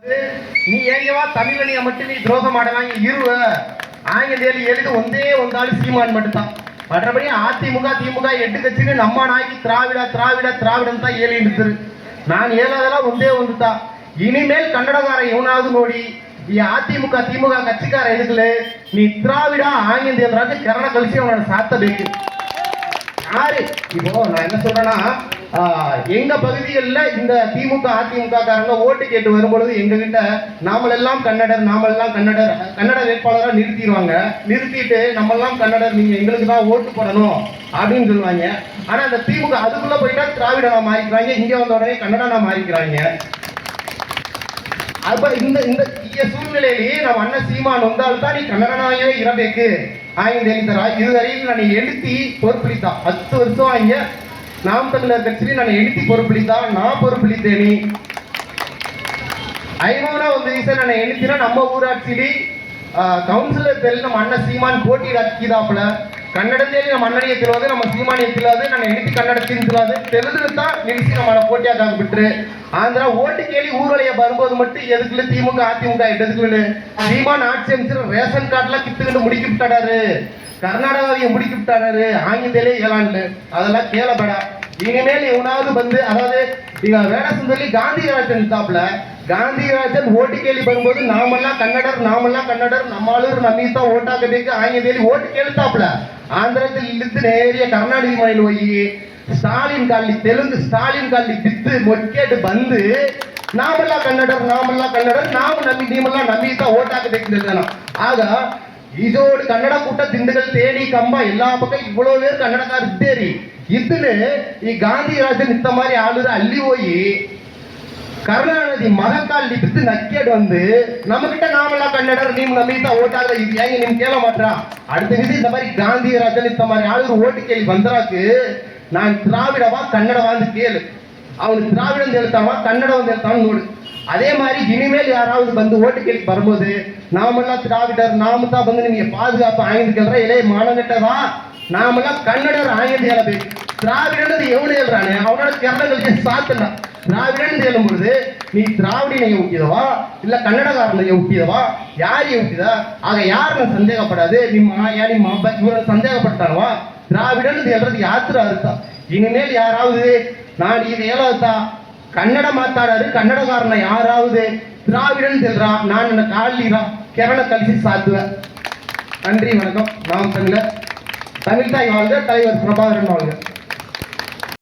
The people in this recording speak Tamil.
ನೀ ಹೇಗೆವ ತಮಿಳನಿಯ ಮಟ್ಟಿ ನೀ ದ್ರೋಹ ಮಾಡಲಾಂಗೆ ಇರುವ ஆங்கிலேயில் எழுது ஒன்றே ஒன்றாலும் சீமான் மட்டும்தான். மற்றபடி அதிமுக திமுக 8 கட்சின்னு நம்ம நாய்க்கு திராவிட திராவிட திராவிடம் தான் ஏழு இருக்குது. நான் ஏழாதெல்லாம் ஒன்றே ஒன்று தான். இனிமேல் கன்னடகாரன் எவனாவது நோடி அதிமுக திமுக கட்சிக்கார எதுக்குல நீ திராவிட ஆங்கிலேயராக கரண கழிச்சு அவனோட சாத்த பேக்கு யாரு. இப்போ நான் என்ன சொல்றேன்னா, எங்க பகுதிகளில் இந்த திமுக அதிமுக காரங்க ஓட்டு கேட்டு வரும்பொழுது எங்க கிட்ட நாமெல்லாம் கன்னடர் கன்னட வேட்பாளராக நிறுத்திடுவாங்க. நிறுத்திட்டு நம்மெல்லாம் கன்னடர், நீங்க எங்களுக்கு தான் ஓட்டு போடணும் அப்படின்னு சொல்லுவாங்க. ஆனா அந்த திமுக அதுக்குள்ள போயிட்டா திராவிடனா மாறிக்கிறாங்க, இங்க வந்த உடனே கன்னடனா மாறிக்கிறாங்க. அப்ப இந்த இந்த சூழ்நிலையிலேயே நம்ம அண்ணன் சீமான் வந்தால்தான் நீ கன்னடனாவே இறಬೇಕು ஆங்கிலேயரா இதுவரையில் நான் எழுத்தி பொறுப்பிடித்தான் 10 வருஷம் இங்க நாம் தமிழர் கட்சியில் நான் எழுத்தி பொறுப்பிடித்தான் நான் பொறுப்பிடித்தேனி ஐமோனா ಒಂದು ದಿವಸ ನಾನು எழுத்தினா நம்ம ஊராட்சியிலே கவுன்சிலர் தெரியல நம்ம அண்ணன் சீமான் போட்டியிட அக்கிதாப்புல ಕನ್ನಡದಲ್ಲಿ ನಮ್ಮ ಅಣ್ಣನಿಗೆ ತಿಳಿಯೋದು ನಮ್ಮ ಸೀಮಾನಿಗೆ ತಿಳಿಯೋದು ನನ್ನ ಹೆಂಡತಿ ಕನ್ನಡಕ್ಕೆ ತಿಳಿಯೋದು ತೆಲುಗುತ್ತಾ ನಿಲ್ಲಿಸಿ ನಮ್ಮ போட்டியாக ஆகிவிட்டு ஆந்திரா ஓட்டு கேள்வி ஊர்வலையை வரும்போது மட்டும் எதுக்குள்ள திமுக அதிமுக எதுக்குன்னு சீமான் ஆட்சி அமைச்சர் ரேஷன் கார்டுலாம் கித்துக்கிட்டு முடிக்கி விட்டாரு, கர்நாடகாவையை முடிக்கி விட்டாரு, ஆங்கிலேயே ஏழாண்டு அதெல்லாம் கேளப்படா. இனிமேல் எவனாவது வந்து அதாவது இங்க வேடசுந்தரி காந்திராஜன் தாப்புல காந்திராஜன் ஓட்டு கேள்வி வரும்போது நாமெல்லாம் கன்னடர் நம்மளும் நம்மதான் ஓட்டாக்க ஆங்கிலேயே ஓட்டு கேள்வித்தாப்புல ஆந்திரத்தில் இழுத்து நேரிய கர்நாடக மாநில போய் ஸ்டாலின் காலி தெலுங்கு ஸ்டாலின் காலி வித்து மொக்கேட்டு வந்து நாமெல்லாம் கன்னடர் நாம நம்பி நீமெல்லாம் நம்பிதான் ஓட்டாக்க பேசுறது. ஆக இதோடு கன்னட கூட்ட திண்டுக்கல் தேனி கம்பா எல்லா பக்கம் இவ்வளவு பேர் கன்னடக்கார தேரி இதுன்னு காந்திராஜன் இந்த மாதிரி ஆளுற அள்ளி போய் கருணாநிதி மகக்கால் வித்து நக்கேடு வந்து நம்ம கிட்ட நாமெல்லாம் கன்னடர் நீ நம்பிதான் ஓட்டாக இது ஏங்க நீங்க கேள மாட்டா. அடுத்த விதி இந்த மாதிரி காந்திராஜன் இந்த மாதிரி ஆளுற ஓட்டு கேள்வி வந்தராக்கு நான் திராவிடவா கன்னடவான்னு கேளு, அவனுக்கு திராவிடம் எழுத்தாவா கன்னடம் எழுத்தான்னு நோடு. அதே மாதிரி இனிமேல் யாராவது வந்து ஓட்டு கேள்வி வரும்போது நாமெல்லாம் திராவிடர் நாம தான் வந்து நீங்க பாதுகாப்பு ஆய்ந்து கேள்ற இளைய மானங்கிட்டவா நாமெல்லாம் கன்னடர் ஆய்ந்து கேள்வி திராவிடன்னு எவனு எழுறானே அவனோட கேரளங்களுக்கு சாத்தனா திராவிடன்னு எழும்பொழுது நீ திராவிடனைய ஊட்டியதவா இல்ல கன்னடகாரனைய ஊட்டியதவா யாரைய ஊட்டியதா. ஆக யாருன்னு சந்தேகப்படாது இவரை சந்தேகப்பட்டானவா திராவிடன்னு எழுறது யாத்திர அர்த்தம். இனிமேல் யாராவது நான் இது ஏழாவதா கன்னட மாத்தாடாரு கன்னடகாரனை யாராவது திராவிடன் சொல்றா நான் என்ன காலிரா கேரள கழிச்சு சாத்துவேன். நன்றி வணக்கம். நாம் தமிழர் தமிழ்தாய் வாழ்க தலைவர் பிரபாகரன் வாழ்க.